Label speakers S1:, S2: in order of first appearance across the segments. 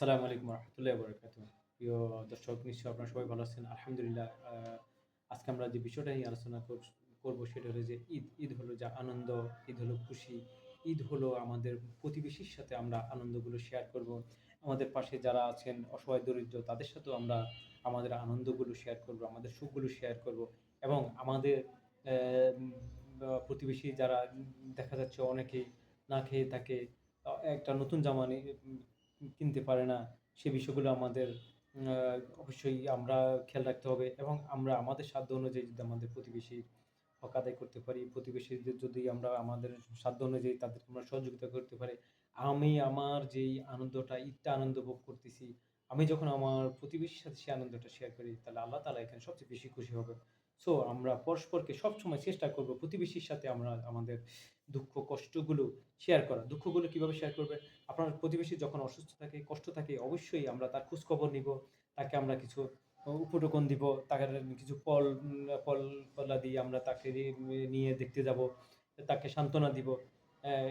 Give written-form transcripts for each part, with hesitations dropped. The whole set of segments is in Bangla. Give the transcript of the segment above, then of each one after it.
S1: আসসালামু আলাইকুম রহমতুল্লাহ বরকাতুহ। প্রিয় দর্শক, নিশ্চয়ই আপনারা সবাই ভালো আছেন। আলহামদুলিল্লাহ। আজকে আমরা যে বিষয়টা নিয়ে আলোচনা করব সেটা হলো যে ঈদ। ঈদ হলো যে আনন্দ, ঈদ হলো খুশি, ঈদ হলো আমাদের প্রতিবেশীর সাথে আমরা আনন্দগুলো শেয়ার করব। আমাদের পাশে যারা আছেন অসহায় দরিদ্র তাদের সাথেও আমরা আমাদের আনন্দগুলো শেয়ার করব, আমাদের সুখগুলো শেয়ার করব এবং আমাদের প্রতিবেশী যারা দেখা যাচ্ছে অনেকেই না খেয়ে থাকে, একটা নতুন জামা কিনতে পারে না। সে বিষয়গুলো আমাদের আ অবশ্যই আমরা খেয়াল রাখতে হবে এবং আমরা আমাদের সাধ্য অনুযায়ী যদি আমাদের প্রতিবেশীর হক আদায় করতে পারি, প্রতিবেশীদের যদি আমরা আমাদের সাধ্য অনুযায়ী তাদেরকে আমরা সহযোগিতা করতে পারি। আমি আমার যেই আনন্দটা, ঈদটা আনন্দ ভোগ করতেছি, আমি যখন আমার প্রতিবেশীর সাথে সেই আনন্দটা শেয়ার করি, তাহলে আল্লাহ তাআলা এখানে সবচেয়ে বেশি খুশি হবেন। সো আমরা পরস্পরকে সবসময় চেষ্টা করব প্রতিবেশীর সাথে আমরা আমাদের দুঃখ কষ্টগুলো শেয়ার করা। দুঃখগুলো কিভাবে শেয়ার করবেন? আপনার প্রতিবেশী যখন অসুস্থ থাকে, কষ্ট থাকে, অবশ্যই আমরা তার খোঁজখবর নিবো। তাকে আমরা কিছু উপঢৌকন দিব। তাকে কিছু ফলাদি আমরা তাকে নিয়ে দেখতে যাবো। তাকে সান্ত্বনা দিব।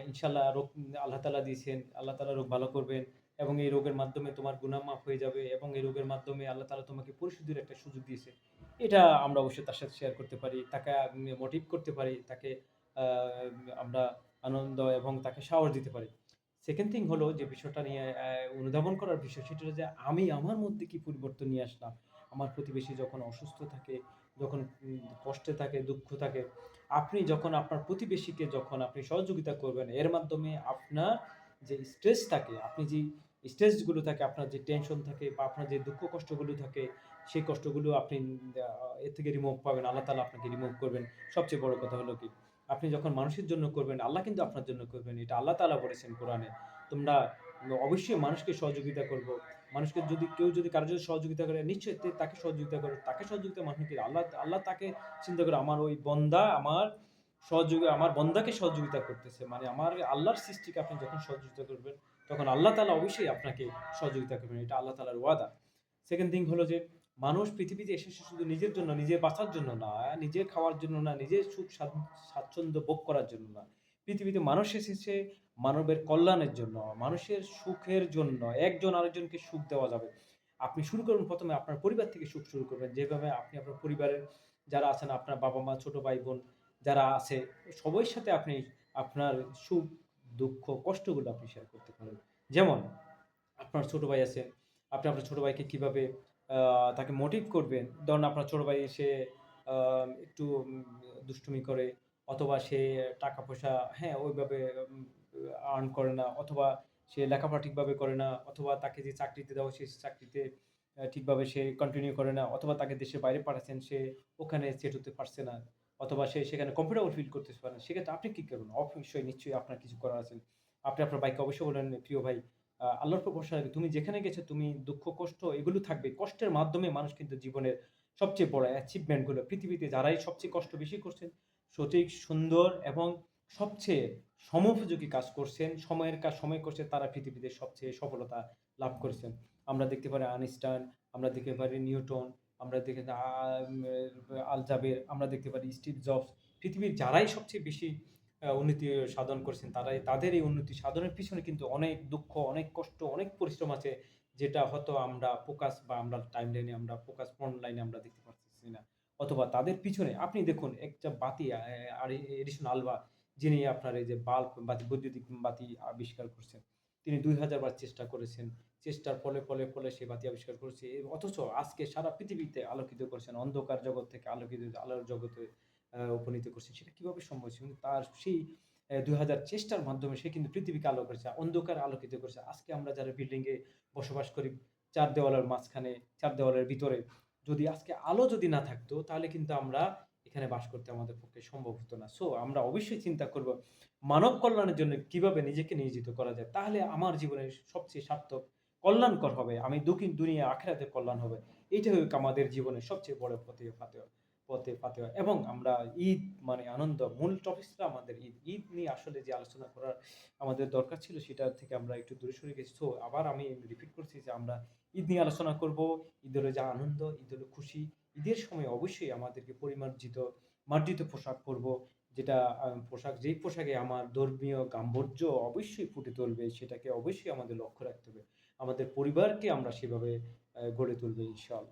S1: ইনশাআল্লাহ আল্লাহ তাআলা দিয়েছেন। আল্লাহ তাআলা রোগ ভালো করবেন এবং এই রোগের মাধ্যমে তোমার গুনাহ মাফ হয়ে যাবে এবং এই রোগের মাধ্যমে আল্লাহ তাআলা তোমাকে পরিশুদ্ধির একটা সুযোগ দিয়েছে। এটা আমরা অবশ্যই তার সাথে শেয়ার করতে পারি। তাকে মোটিভ করতে পারি। তাকে আ আমরা আনন্দ এবং তাকে সাহস দিতে পারি। সেকেন্ড থিং হলো যে বিষয়টা নিয়ে অনুধাবন করার বিষয় সেটা হলো যে আমি আমার মধ্যে কি পরিবর্তন নিয়ে আসলাম। আমার প্রতিবেশী যখন অসুস্থ থাকে, যখন কষ্টে থাকে, দুঃখ থাকে, আপনি যখন আপনার প্রতিবেশীকে যখন আপনি সহযোগিতা করবেন, এর মাধ্যমে আপনার যে স্ট্রেস থাকে, আপনি যেই স্ট্রেসগুলো থাকে, আপনার যে টেনশন থাকে বা আপনার যে দুঃখ কষ্টগুলো থাকে, সেই কষ্টগুলো আপনি এর থেকে রিমুভ পাবেন। আল্লাহ তাআলা আপনাকে রিমুভ করবেন। সবচেয়ে বড় কথা হলো কি, আপনি যখন মানুষের জন্য করবেন, আল্লাহ কিন্তু আপনার জন্য করবেন। এটা আল্লাহ তাআলা বলেছেন কোরআনে। তোমরা অবশ্যই মানুষকে সহযোগিতা করব। মানুষকে যদি কেউ যদি কারো যদি সহযোগিতা করে, নিশ্চয়ই তাকে সহযোগিতা করে। তাকে সহযোগিতা মানে কি? আল্লাহ আল্লাহ তাকে চিন্তা করে আমার ওই বন্দা আমার বন্দাকে সহযোগিতা করতেছে। মানে আমার আল্লাহর সৃষ্টিকে আপনি যখন সহযোগিতা করবেন, তখন আল্লাহ তাআলা অবশ্যই আপনাকে সহযোগিতা করবেন। এটা আল্লাহ তাআলার ওয়াদা। সেকেন্ড থিং হলো যে মানুষ পৃথিবীতে এসেছে শুধু নিজের জন্য, নিজে বাঁচার জন্য না, নিজে খাওয়ার জন্য না, নিজের সুখ স্বাচ্ছন্দ্য ভোগ করার জন্য না। পৃথিবীতে মানুষ এসেছে মানবের কল্যাণের জন্য, মানুষের সুখের জন্য। একজন আরেকজনকে সুখ দেওয়া যাবে। আপনি শুরু করুন ১ম এ আপনার পরিবার থেকে সুখ শুরু করবেন। যেভাবে আপনি আপনার পরিবারের যারা আছেন, আপনার বাবা-মা, ছোট ভাই-বোন যারা আছে, সবার সাথে আপনি আপনার সুখ, দুঃখ, কষ্টগুলো আপনি শেয়ার করতে পারেন। যেমন আপনার ছোট ভাই আছে। আপনি আপনার ছোট ভাইকে কিভাবে আ তাকে মোটিভ করবেন। ধরুন আপনার ছোট ভাই সে আ একটু দুষ্টুমি করে অথবা সে টাকা-পয়সা হ্যাঁ, ওইভাবে আর্ন করে না অথবা সে লেখাপড়া ঠিকভাবে করে না অথবা তাকে যে চাকরিতে দেওয়া সে চাকরিতে ঠিকভাবে সে কন্টিনিউ করে না অথবা তাকে দেশের বাইরে পাঠাচ্ছেন সে ওখানে সেট হতে পারছে না অথবা সে সেখানে কমফোর্টেবল ফিল করতেছে পারে না। সেক্ষেত্রে আপনি কি করবেন? অবশ্যই নিশ্চয়ই আপনার কিছু করার আছে। আপনি আপনার ভাইকে অবশ্যই বলবেন, "প্রিয় ভাই, আল্লাহর উপর ভরসা রাখি। তুমি যেখানে গেছো তুমি দুঃখ, কষ্ট এগুলো থাকবে। কষ্টের মাধ্যমে মানুষ কিন্তু জীবনের সবচেয়ে বড় অ্যাচিভমেন্ট গুলো পৃথিবীতে যারাই সবচেয়ে কষ্ট বেশি করছেন, সঠিক, সুন্দর এবং সবচেয়ে সমোপযোগী কাজ করছেন, সময়ের কাজ সময় করছেন তারা পৃথিবীতে সবচেয়ে সফলতা লাভ করেছেন। আমরা দেখতে পারি আইনস্টাইন, আমরা দেখতে পারি নিউটন, আমরা দেখে আল জাবের, আমরা দেখতে পারি স্টিভ জবস। পৃথিবীর যারাই সবচেয়ে বেশি উন্নতি সাধন করছেন তাদের এই উন্নতি সাধনের পিছনে কিন্তু অনেক দুঃখ, অনেক কষ্ট, অনেক পরিশ্রম আছে। যেটা হয়তো আমরা ফোকাস বা আমরা টাইমলাইনে আমরা ফোকাস ফ্রন্ট লাইনে আমরা দেখতে পারতেছি না। অথবা তাদের পিছনে আপনি দেখুন একটা বাতি এডিসন আলভা যিনি আপনার এই যে বাল্ব বাতি বৈদ্যুতিক বাতি আবিষ্কার করছেন। তিনি ২০০০ বার চেষ্টা করেছেন। চেষ্টার ফলে সে বাতি আবিষ্কার করেছে। অথচ আজকে সারা পৃথিবীতে আলোকিত করেছেন। অন্ধকার জগৎ থেকে আলোকিত আলোর জগতে উপনীত করছেন। সেটা কিভাবে সম্ভব ছিল? তার সেই ২০০০ চেষ্টার মাধ্যমে সে কিন্তু পৃথিবীকে আলো করেছে। অন্ধকার আলোকিত করেছে। আজকে আমরা যারা বিল্ডিং এ বসবাস করি ৪ দেওয়ালের মাঝখানে, ৪ দেওয়ালের ভিতরে যদি আজকে আলো যদি না থাকতো তাহলে কিন্তু আমরা এখানে বাস করতে আমাদের পক্ষে সম্ভব হতো না। সো আমরা অবশ্যই চিন্তা করব মানব কল্যাণের জন্য কিভাবে নিজেকে নিয়োজিত করা যায়। তাহলে আমার জীবনের সবচেয়ে সার্থক কল্যাণকর হবে। আমি দুনিয়া আখিরাতের কল্যাণ হবে। এইটাই হলো আমাদের জীবনের সবচেয়ে বড় পথে ফাতেহা এবং আমরা ঈদ মানে আনন্দ। মূল টপিকসটা আমাদের ঈদ। ঈদ নিয়ে আসলে যে আলোচনা করার আমাদের দরকার ছিল সেটা থেকে আমরা একটু দূরে সরে গেছি। সো আবার আমি রিপিট করছি যে আমরা ঈদ নিয়ে আলোচনা করব। ঈদ হলো যে আনন্দ, ঈদ হলো খুশি। ঈদের সময় অবশ্যই আমাদেরকে মার্জিত পোশাক পরব। যেটা যেই পোশাকে আমার ধর্মীয় গাম্ভীর্য অবশ্যই ফুটে তুলবে সেটাকে অবশ্যই আমাদের লক্ষ্য রাখতে হবে। আমাদের পরিবারকে আমরা সেভাবে গড়ে তুলবো ইনশাআল্লাহ।